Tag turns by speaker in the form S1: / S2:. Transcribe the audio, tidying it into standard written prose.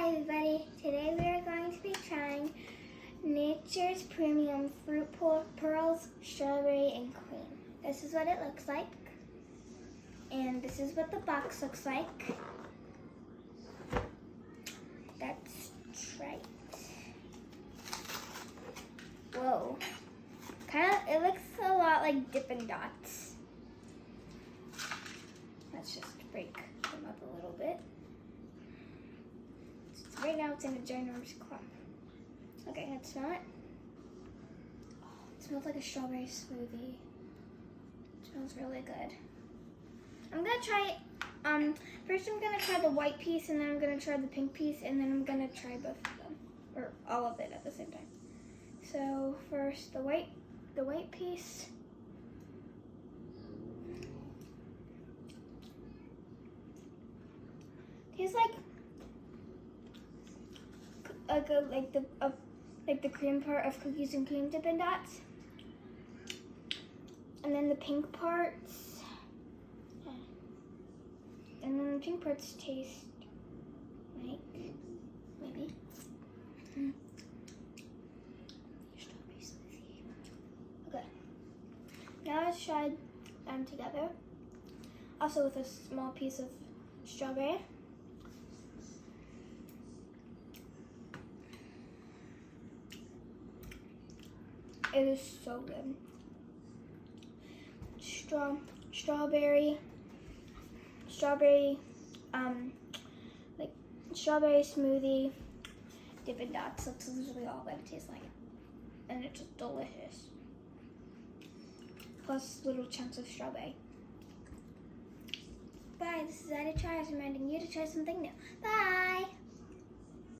S1: Hi everybody, today we are going to be trying Nature's Premium Fruit Pearls, Strawberry and Cream. This is what it looks like, and this is what the box looks like. Let's try it. Whoa, it looks a lot like Dippin' Dots. Let's just break them up a little bit. Right now it's in a ginormous clump. Okay, let's smell it. Oh, it smells like a strawberry smoothie. It smells really good. I'm gonna try it. First I'm gonna try the white piece, and then I'm gonna try the pink piece, and then I'm gonna try both of them, or all of it at the same time. So first the white piece. Tastes like the cream part of cookies and cream Dippin' Dots, and then the pink parts, taste like maybe strawberry smoothie. Okay, now let's try them together. Also with a small piece of strawberry. It is so good. Strawberry, like strawberry smoothie, Dippin' Dots. That's literally all that it tastes like, and it's just delicious. Plus little chunks of strawberry. Bye. This is Addie Tries, reminding you to try something new. Bye.